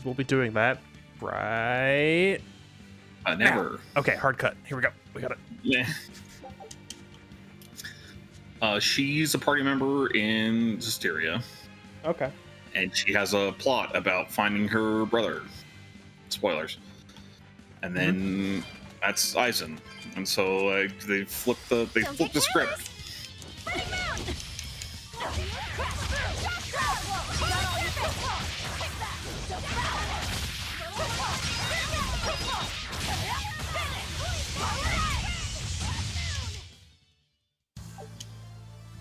We'll be doing that, right? Never. Okay, hard cut. Here we go. We got it. Yeah. She's a party member in Berseria. Okay. And she has a plot about finding her brother. Spoilers. And then that's Eisen. And so they flip the script.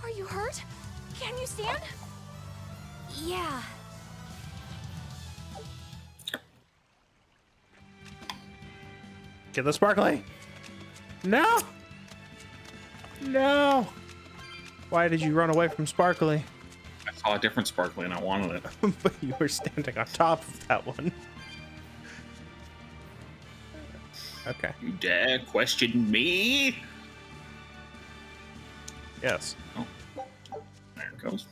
Are you hurt? Can you stand? Yeah. Get the sparkly. No. No. Why did you run away from sparkly? I saw a different sparkly and I wanted it. But you were standing on top of that one. Okay. You dare question me? Yes. Oh. There it goes.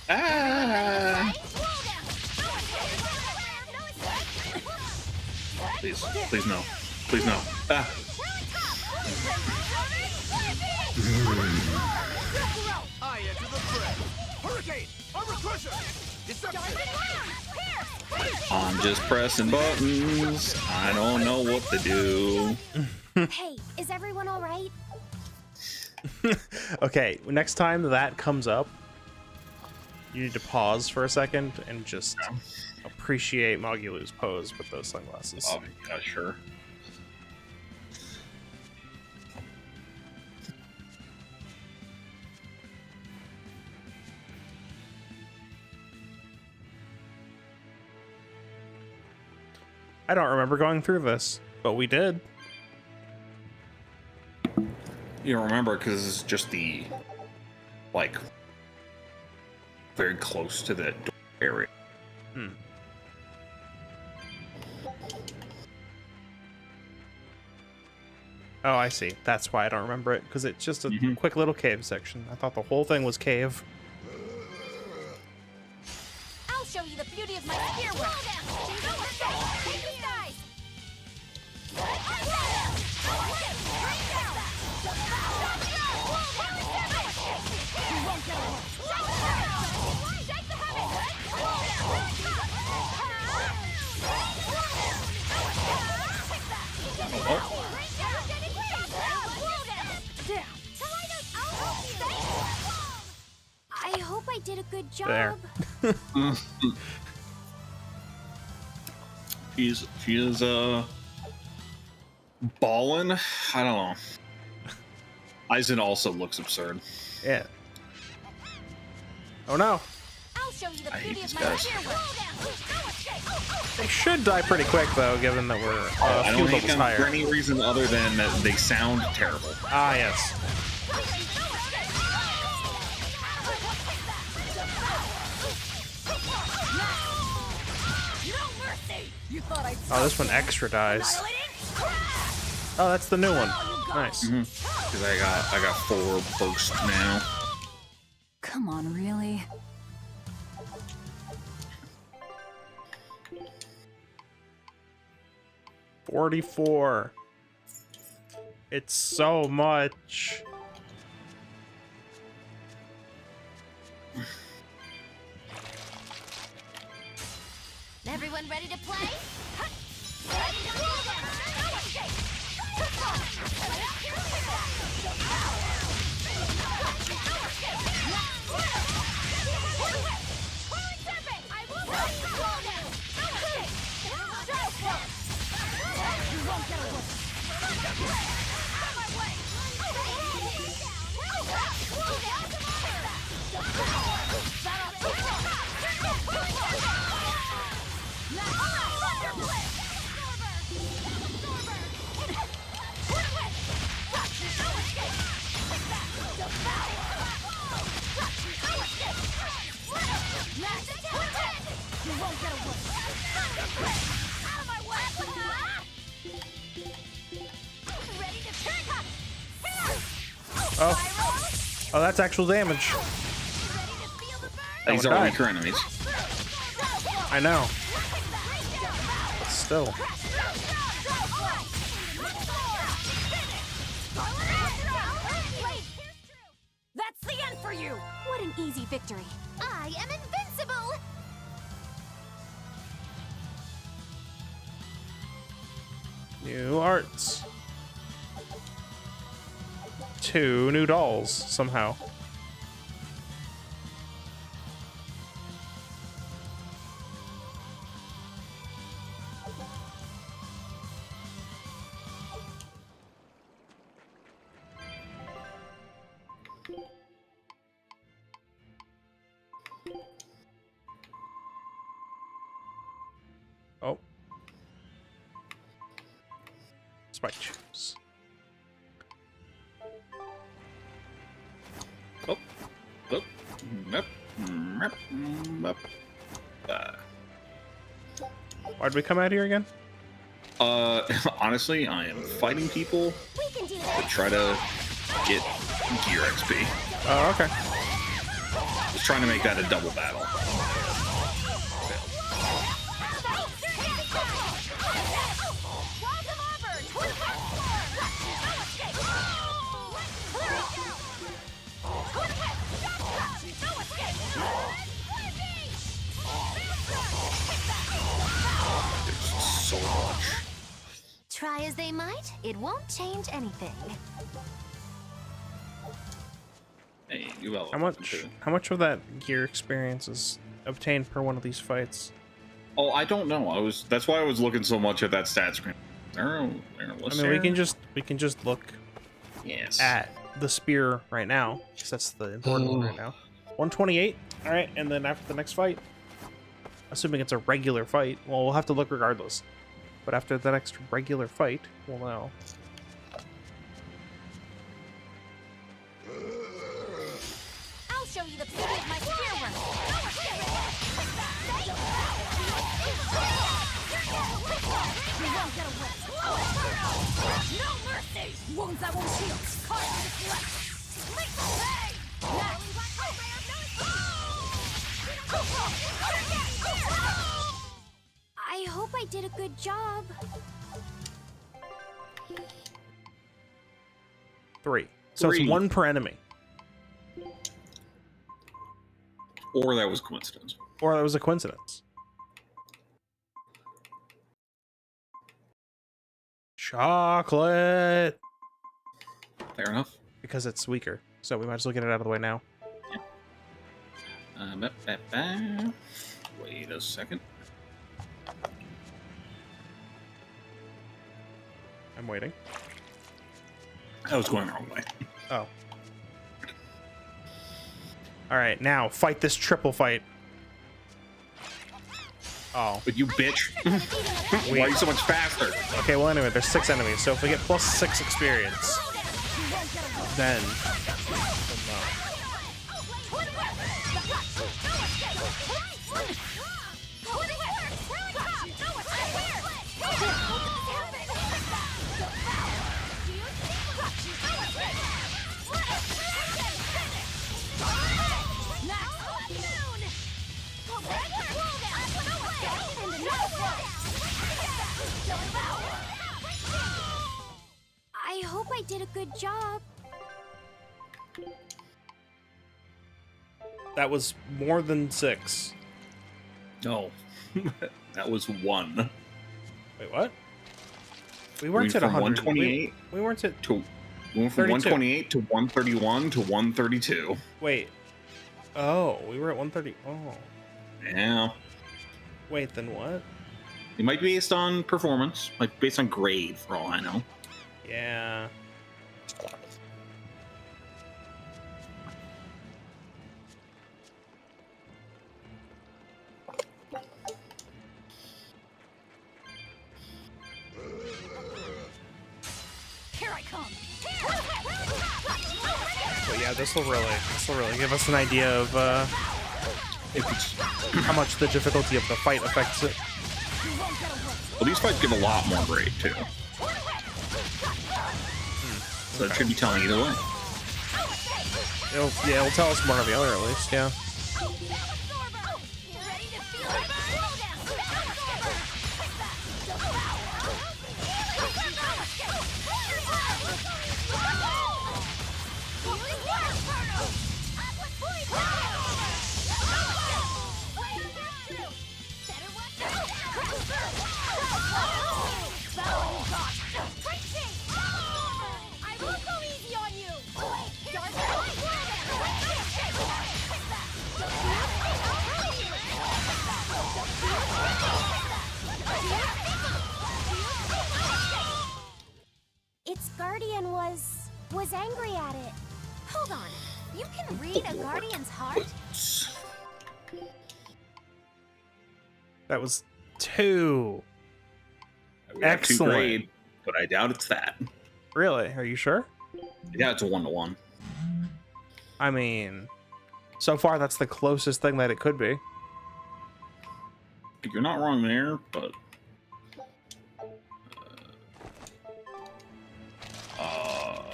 Ah! Please no. Please no. Ah! I enter the fray. Hurricane! Armor crusher! Deception! I'm just pressing buttons. I don't know what to do. Hey, is everyone all right? Okay, next time that comes up, you need to pause for a second and just appreciate Magulu's pose with those sunglasses. Oh, yeah, sure. I don't remember going through this, but we did. You don't remember because it's just the, like, very close to the door area. Oh, I see. That's why I don't remember it, because it's just a quick little cave section. I thought the whole thing was cave. I'll show you the beauty of my spear work. I hope I did a good job. There. She is ballin'. I don't know. Eisen also looks absurd. Yeah. Oh no. I'll show you the I hate beauty these of my guys. spear work. They should die pretty quick, though, given that we're I a few don't hate levels them for higher. any reason other than that they sound terrible. Ah, yes. Oh, this one extra dies. Oh, that's the new one. Nice. Because I got 4 bursts now. Come on, really? $44. It's so much. Everyone ready to play? Ready to roll Oh, that's actual damage. These one are died. weaker enemies. I know. But still. That's the end for you! What an easy victory. I am invincible! New arts. 2 new dolls, somehow. Oh. Spike chips. Oh. Oh. Yep. Yep. Yep. Why'd we come out here again? Honestly, I am fighting people We can do to this! try to get gear XP. Oh, okay. Just trying to make that a double battle. There's so much. Try as they might, it won't change anything. Hey, you all. How much of that gear experience is obtained per one of these fights? Oh, I don't know. That's why I was looking so much at that stat screen. I mean, we can just look Yes. at the spear right now, because that's the important one right now. 128. All right, and then after the next fight, assuming it's a regular fight, well, we'll have to look regardless. But after the next regular fight, we'll know. I'll show you the beauty of my spear work. You won't get away. No mercy! Wounds that won't heal. Cards to flesh. Make the pay! I hope I did a good job. 3. So it's 3. 1 per enemy. Or that was coincidence. Or that was a coincidence. Chocolate! Fair enough. Because it's weaker. So we might as well get it out of the way now. Wait a second. I'm waiting. I was going the wrong way. Oh. Alright, now fight this triple fight. Oh. But you bitch. Why are you so much faster? Okay, well anyway, there's 6 enemies, so if we get plus 6 experience, then... I hope I did a good job. That was more than 6. No. That was 1. Wait, what? We weren't at from 100. 128 We weren't at... to we went from 32. 128 to 131 to 132. Wait. Oh, we were at 130. Oh. Yeah. Wait, then what? It might be based on performance, like based on grade, for all I know. Yeah. Here I come. But yeah, this will really give us an idea of If it's, how much the difficulty of the fight affects it. well, these fights give a lot more grade too, so it should be telling either way. It'll tell us one or the other at least, yeah. Ready to feel it? I won't go easy on you. Its guardian was angry at it. Hold on. You can read a guardian's heart? That was 2. We have 2 Excellent. grade, but I doubt it's that. Really? Are you sure? Yeah, it's a 1-to-1. I mean, so far that's the closest thing that it could be. You're not wrong there, but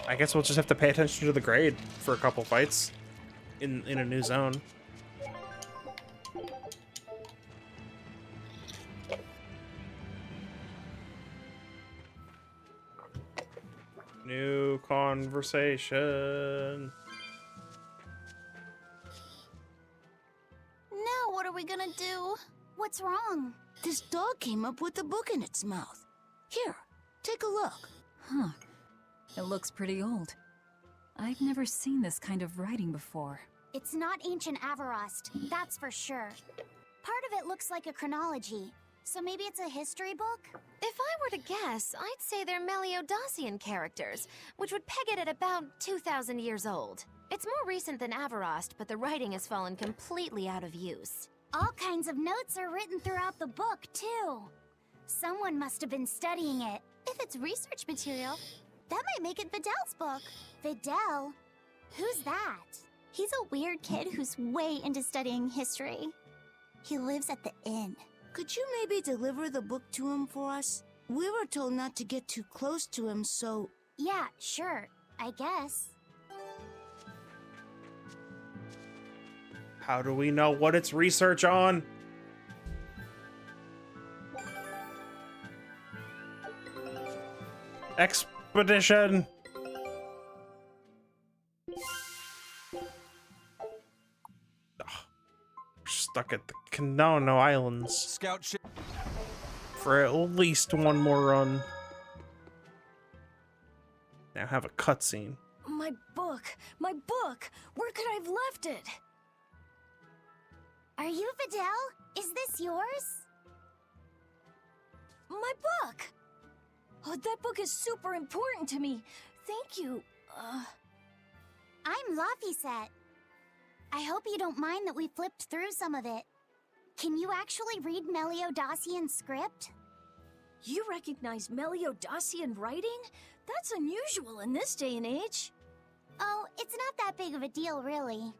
I guess we'll just have to pay attention to the grade for a couple fights in a new zone. New conversation. Now what are we gonna do? What's wrong? This dog came up with a book in its mouth. Here, take a look. Huh. It looks pretty old. I've never seen this kind of writing before. It's not ancient Avarost, that's for sure. Part of it looks like a chronology, so maybe it's a history book? If I were to guess, I'd say they're Meliodosian characters, which would peg it at about 2,000 years old. It's more recent than Avarost, but the writing has fallen completely out of use. All kinds of notes are written throughout the book, too. Someone must have been studying it. If it's research material, That might make it Vidal's book. Vidal? Who's that? He's a weird kid who's way into studying history. He lives at the inn. Could you maybe deliver the book to him for us? We were told not to get too close to him, so... Yeah, sure. I guess. How do we know what it's research on? Expedition. Ugh. We're stuck at the Kanono Islands Scout ship. for at least one more run. Now have a cutscene. My book! My book! Where could I have left it? Are you Vidal? Is this yours? My book! Oh, that book is super important to me. Thank you. I'm Laphicet. I hope you don't mind that we flipped through some of it. Can you actually read Meliodosian script? You recognize Meliodosian writing? That's unusual in this day and age. Oh, it's not that big of a deal, really.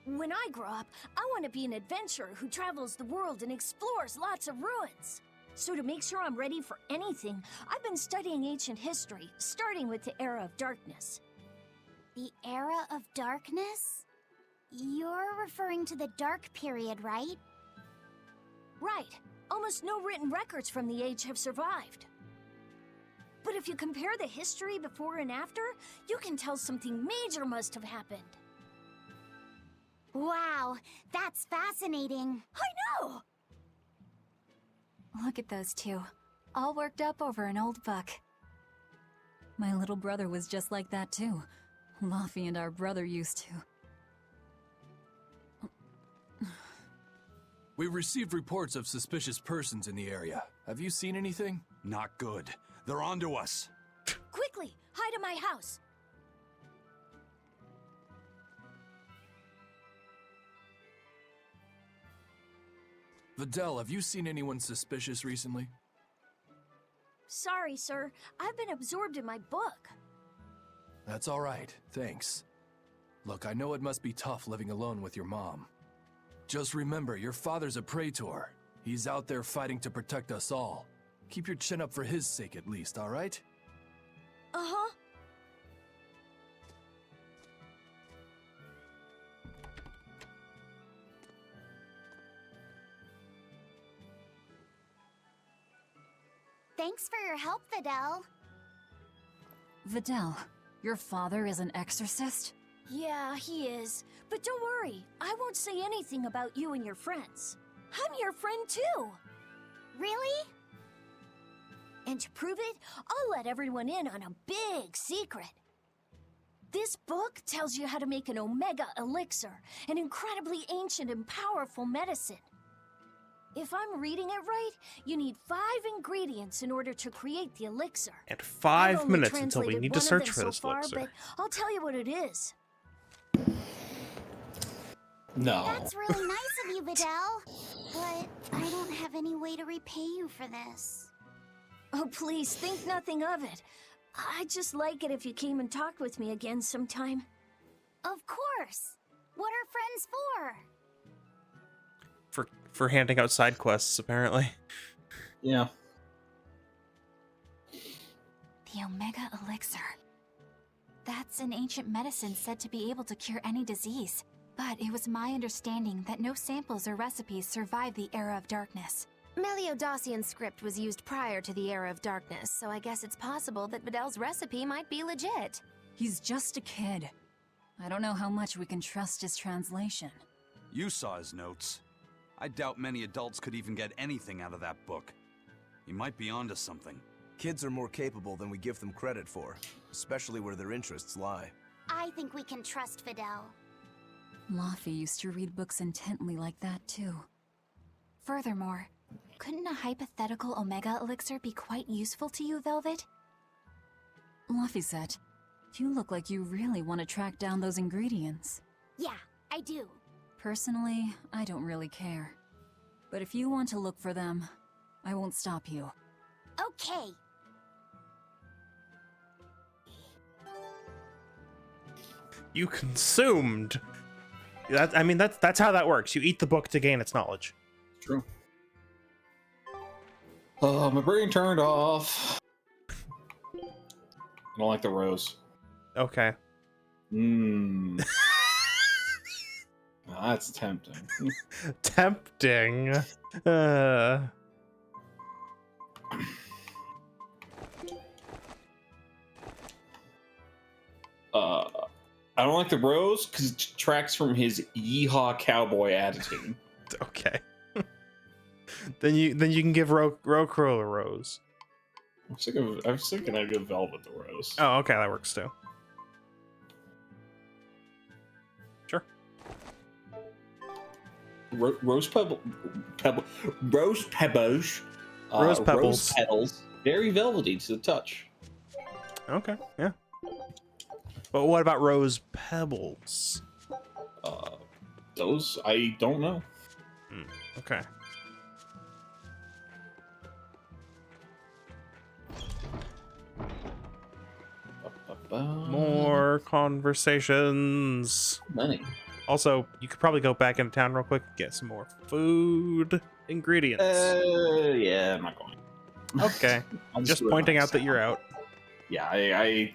When I grow up, I want to be an adventurer who travels the world and explores lots of ruins. So to make sure I'm ready for anything, I've been studying ancient history, starting with the Era of Darkness. The Era of Darkness? You're referring to the Dark Period, right? Right. Almost no written records from the age have survived. But if you compare the history before and after, you can tell something major must have happened. Wow, that's fascinating. I know! Look at those two, all worked up over an old book. My little brother was just like that too. Luffy and our brother used to. We've received reports of suspicious persons in the area. Have you seen anything? Not good. They're onto us. Quickly, hide in my house. Vidal, have you seen anyone suspicious recently? Sorry, sir. I've been absorbed in my book. That's all right, thanks. Look, I know it must be tough living alone with your mom. Just remember, your father's a praetor. He's out there fighting to protect us all. Keep your chin up for his sake at least, all right? Uh-huh. Thanks for your help, Videl. Videl, your father is an exorcist? Yeah, he is. But don't worry, I won't say anything about you and your friends. I'm your friend too. Really? And to prove it, I'll let everyone in on a big secret. This book tells you how to make an Omega Elixir, an incredibly ancient and powerful medicine. If I'm reading it right, you need 5 ingredients in order to create the elixir. And I've 5 only minutes until we translated need to one of search them for so this far, elixir. but I'll tell you what it is. No. That's really nice of you, Videl. But I don't have any way to repay you for this. Oh, please, think nothing of it. I'd just like it if you came and talked with me again sometime. Of course. What are friends for? For handing out side quests, apparently. Yeah. The Omega Elixir. That's an ancient medicine said to be able to cure any disease. But it was my understanding that no samples or recipes survived the Era of Darkness. Meliodosian script was used prior to the Era of Darkness, so I guess it's possible that Videl's recipe might be legit. He's just a kid. I don't know how much we can trust his translation. You saw his notes. I doubt many adults could even get anything out of that book. He might be onto something. Kids are more capable than we give them credit for, especially where their interests lie. I think we can trust Videl. Laffy used to read books intently like that, too. Furthermore, couldn't a hypothetical Omega Elixir be quite useful to you, Velvet? Laffy, you look like you really want to track down those ingredients. Yeah, I do. Personally, I don't really care. But if you want to look for them, I won't stop you. Okay. You consumed. That's how that works. You eat the book to gain its knowledge. True. Oh, my brain turned off. I don't like the rose. Okay. Mmm. That's tempting. Tempting. I don't like the rose because it detracts from his yeehaw cowboy attitude. Okay. then you can give Rocro a rose. I was thinking I'd give Velvet the rose. Oh, okay, that works too. Sure. Rose pebbles. Rose pebbles. Rose pebbles. Rose petals. Very velvety to the touch. Okay, yeah. But what about rose pebbles? Those I don't know. Okay. More conversations. Money. Also, you could probably go back into town real quick and get some more food ingredients. Yeah, I'm not going. Okay. Just pointing out that you're out. Yeah,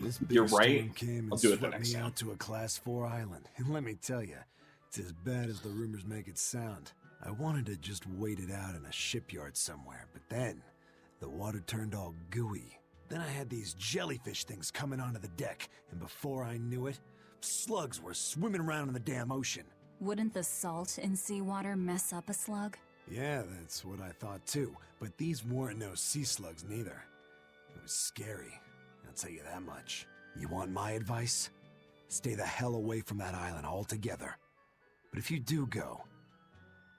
This big you're right. storm came I'll and do it the swept next me time. out to a Class 4 island, and let me tell you, it's as bad as the rumors make it sound. I wanted to just wait it out in a shipyard somewhere, but then the water turned all gooey. Then I had these jellyfish things coming onto the deck, and before I knew it, slugs were swimming around in the damn ocean. Wouldn't the salt in seawater mess up a slug? Yeah, that's what I thought too, but these weren't no sea slugs neither. It was scary, I'll tell you that much. You want my advice? Stay the hell away from that island altogether. But if you do go,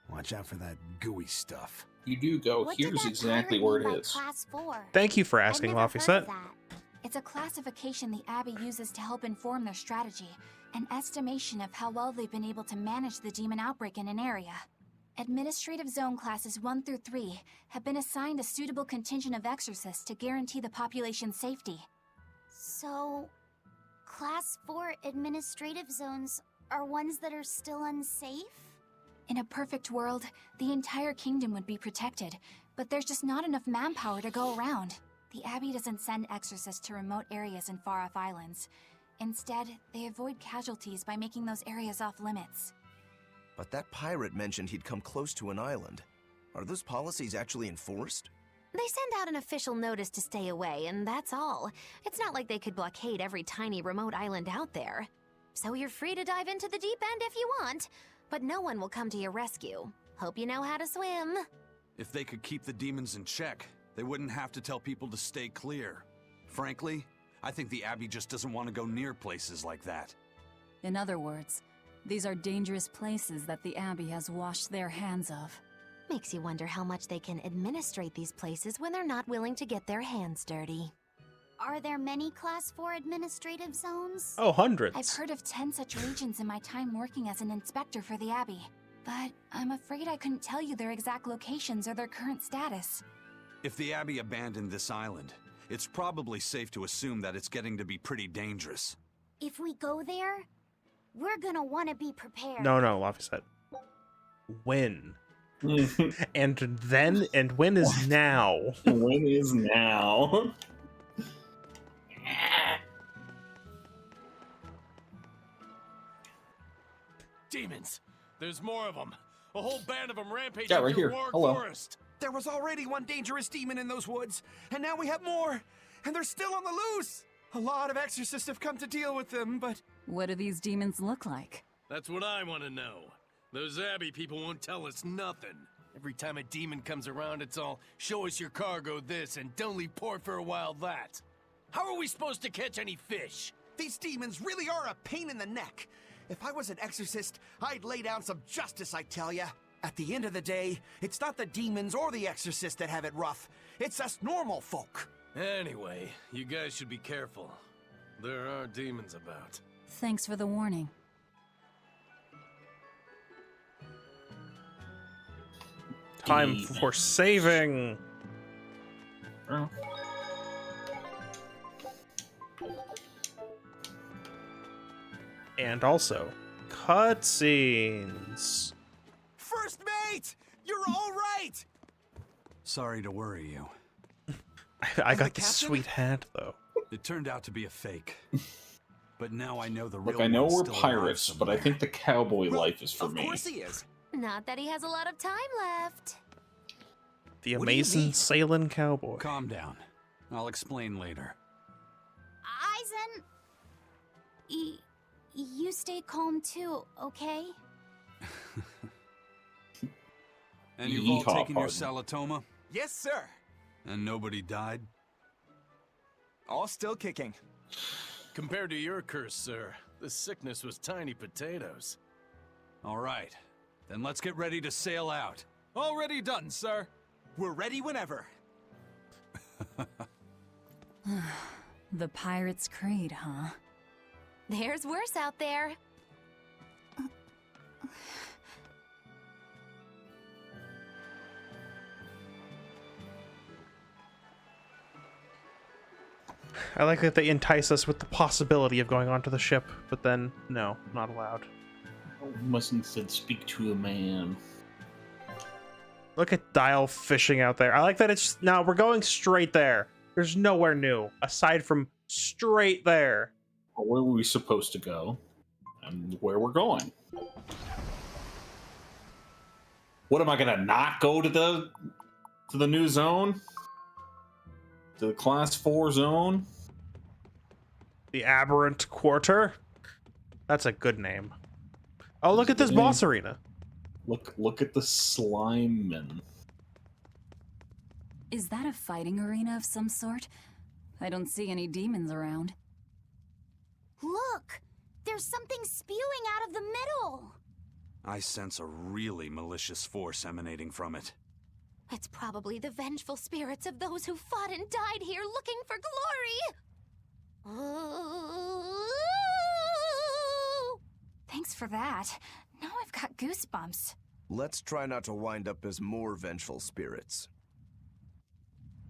watch out for that gooey stuff. You do go. What did Here's that exactly pirate where mean it by is. Class 4? Thank you for I've asking, never heard Lafayette. of that. It's a classification the Abbey uses to help inform their strategy, an estimation of how well they've been able to manage the demon outbreak in an area. Administrative Zone Classes 1 through 3 have been assigned a suitable contingent of exorcists to guarantee the population's safety. So, Class 4 administrative zones are ones that are still unsafe? In a perfect world, the entire kingdom would be protected, but there's just not enough manpower to go around. The Abbey doesn't send exorcists to remote areas and far-off islands. Instead, they avoid casualties by making those areas off-limits. But that pirate mentioned he'd come close to an island. Are those policies actually enforced? They send out an official notice to stay away, and that's all. It's not like they could blockade every tiny remote island out there. So you're free to dive into the deep end if you want, but no one will come to your rescue. Hope you know how to swim. If they could keep the demons in check, they wouldn't have to tell people to stay clear. Frankly, I think the Abbey just doesn't want to go near places like that. In other words, these are dangerous places that the Abbey has washed their hands of. Makes you wonder how much they can administrate these places when they're not willing to get their hands dirty. Are there many Class 4 administrative zones? Oh, hundreds. I've heard of 10 such regions in my time working as an inspector for the Abbey. But I'm afraid I couldn't tell you their exact locations or their current status. If the Abbey abandoned this island, it's probably safe to assume that it's getting to be pretty dangerous. If we go there, we're gonna want to be prepared. No, Laffy said. When? and when is now? When is now? Demons! There's more of them. A whole band of them rampaging Yeah, right through here. Warg Hello. Forest. There was already one dangerous demon in those woods, and now we have more, and they're still on the loose. A lot of exorcists have come to deal with them, but... What do these demons look like? That's what I want to know. Those Abbey people won't tell us nothing. Every time a demon comes around, it's all, show us your cargo this, and don't leave port for a while that. How are we supposed to catch any fish? These demons really are a pain in the neck. If I was an exorcist, I'd lay down some justice, I tell ya. At the end of the day, it's not the demons or the exorcist that have it rough. It's us normal folk. Anyway, you guys should be careful. There are demons about. Thanks for the warning. Time for saving. Oh. And also, cutscenes. First mate! You're all right! Sorry to worry you. I got this sweet hat, though. It turned out to be a fake. But now I know the real Look, I know one's we're still alive pirates, but I somewhere. think the cowboy life is for Of me. course he is. Not that he has a lot of time left. The What do you amazing mean? sailing cowboy. Calm down. I'll explain later. Eisen, you stay calm too, okay? And you've all Yeehaw, taken your pardon. Salatoma? Yes, sir. And nobody died? All still kicking. Compared to your curse, sir, this sickness was tiny potatoes. All right. Then let's get ready to sail out. Already done, sir. We're ready whenever. The Pirate's Creed, huh? There's worse out there. I like that they entice us with the possibility of going onto the ship, but then, no, not allowed. Must instead speak to a man. Look at Dial fishing out there. I like that it's... No, we're going straight there. There's nowhere new, aside from straight there. Well, where were we supposed to go? And where we're going? What, am I gonna not go to the new zone? To the Class 4 zone? The Aberrant Quarter? That's a good name. Oh, look at this boss arena. Look at the slime men. Is that a fighting arena of some sort? I don't see any demons around. Look! There's something spewing out of the middle! I sense a really malicious force emanating from it. It's probably the vengeful spirits of those who fought and died here looking for glory. Thanks for that. Now I've got goosebumps. Let's try not to wind up as more vengeful spirits.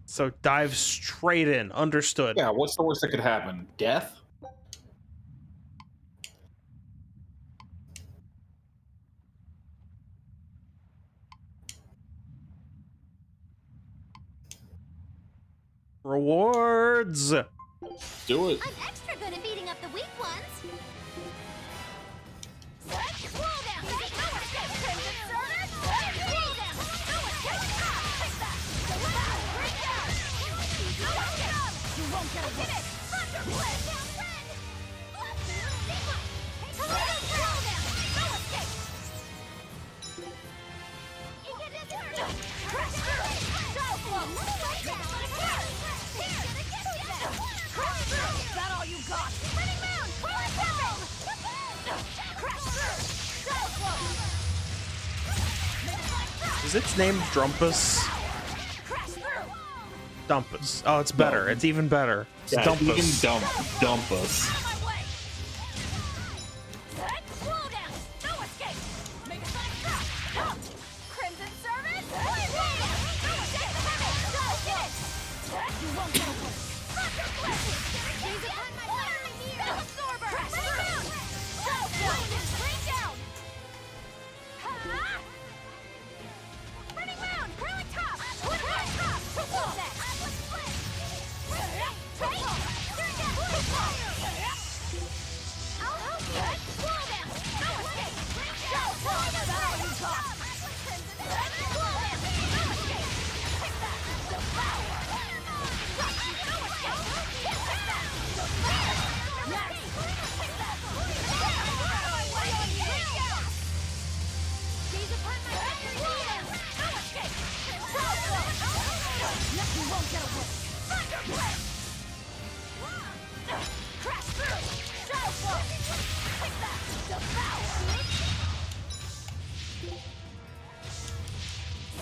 So dive straight in. Understood. Yeah, what's the worst that could happen? Death? Rewards. Do it. I'm extra good at beating up the weak ones. Slow down, baby. No escape, Crimson Sword. Slow down. No escape. Ah, take that. Is that all you got? Spinning moon! Cooling pebble! Crash through! Go Is its name Drumpus? Crash through! Dumpus. Oh, it's better. It's even better. It's Yeah, Dumpus. you can dump us. My way! Slow down! No escape! Make a sonic drop! Crimson service! No escape! Go get it! You won't get away! Thunder blast! Gaze upon my fiery mirror! Absorber! Crash through! Bring down! Ha! Burning moon! Curling top! Curling top! Triple that! I'll help you! Slow down! No escape! Go! That's all you got! Slow down! No escape! Take that! Devour! No escape! Take that! Devour! Next! Take that! Gaze upon my fiery needle! No escape! You won't get away! Thunder blast! Crash through! Shadow flow! Take that! Devour!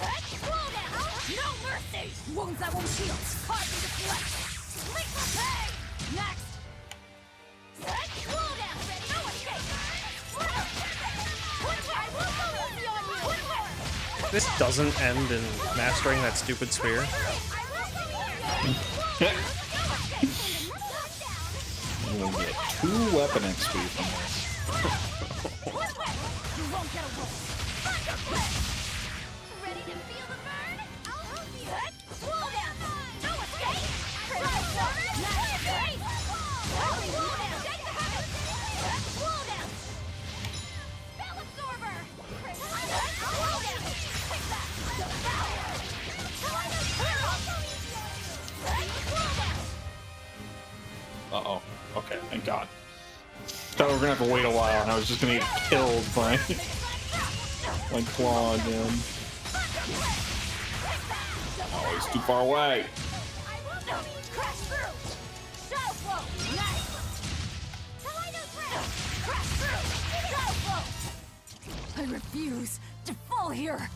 Slow down! No mercy! Wounds that won't heal! Carve into flesh! Lethal pay! Next! Slow down! No escape! I will go easy on you! This doesn't end in mastering that stupid spear. We'll get 2 weapon XP from this. You won't get away! Thunder blast! Ready to feel the burn? I'll help you! Slow down! No escape! Slow down! Slow down! Spell absorber! Slow down! Take that! Devour! Slow down! Uh-oh. Okay, thank God. Thought we were gonna have to wait a while, and I was just gonna get killed by my claw again. Oh, he's too far away. Crash through! Shadow flow! Nice! Crash through! Shadow flow! I refuse to fall here!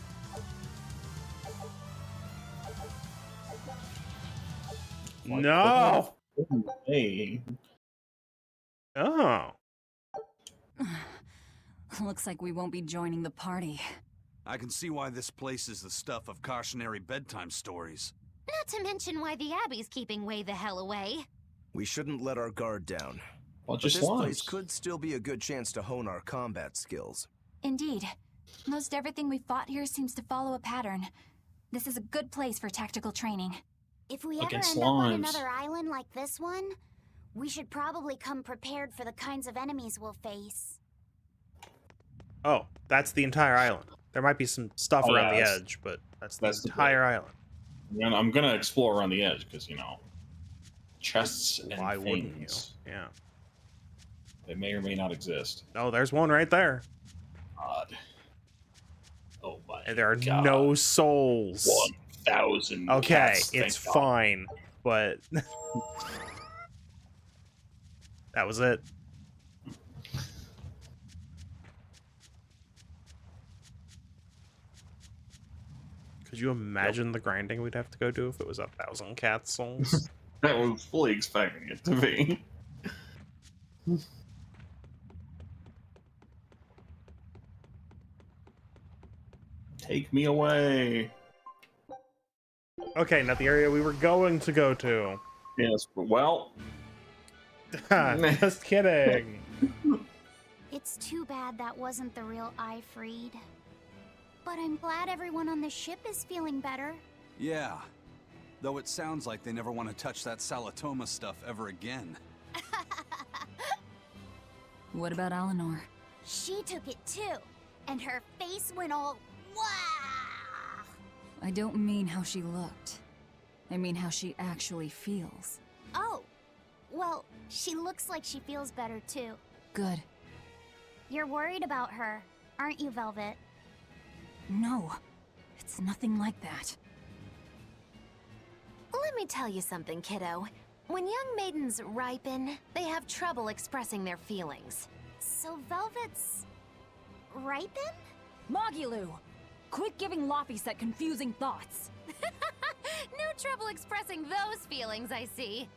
No! Hey. Oh. Looks like we won't be joining the party. I can see why this place is the stuff of cautionary bedtime stories. Not to mention why the Abbey's keeping way the hell away. We shouldn't let our guard down. Well, But just this place once. could still be a good chance to hone our combat skills. Indeed. Most everything we fought here seems to follow a pattern. This is a good place for tactical training. If we ever Against end up on slimes. another island like this one, we should probably come prepared for the kinds of enemies we'll face. Oh, that's the entire island. There might be some stuff Oh, around yeah, the that's- edge, but that's that's the the entire island. I'm gonna explore around the edge, because, you know, chests and Why wouldn't you? things. Yeah. They may or may not exist. Oh, there's one right there. God. Oh my And there are God. no souls. 1,000 Okay, cats, it's thank God. fine, but that was it. Could you imagine the grinding we'd have to go do if it was 1,000 cat souls? I was fully expecting it to be. Take me away. Okay, not the area we were going to go to. Yes, well. Just kidding. It's too bad that wasn't the real Ifreed. But I'm glad everyone on the ship is feeling better. Yeah. Though it sounds like they never want to touch that Salatoma stuff ever again. What about Eleanor? She took it too, and her face went all wow. I don't mean how she looked. I mean how she actually feels. Oh, Well, she looks like she feels better too. Good. You're worried about her, aren't you, Velvet? No, it's nothing like that. Let me tell you something, kiddo. When young maidens ripen, they have trouble expressing their feelings. So Velvet's... ripen? Magilu! Quit giving Laffy set confusing thoughts. No trouble expressing those feelings, I see.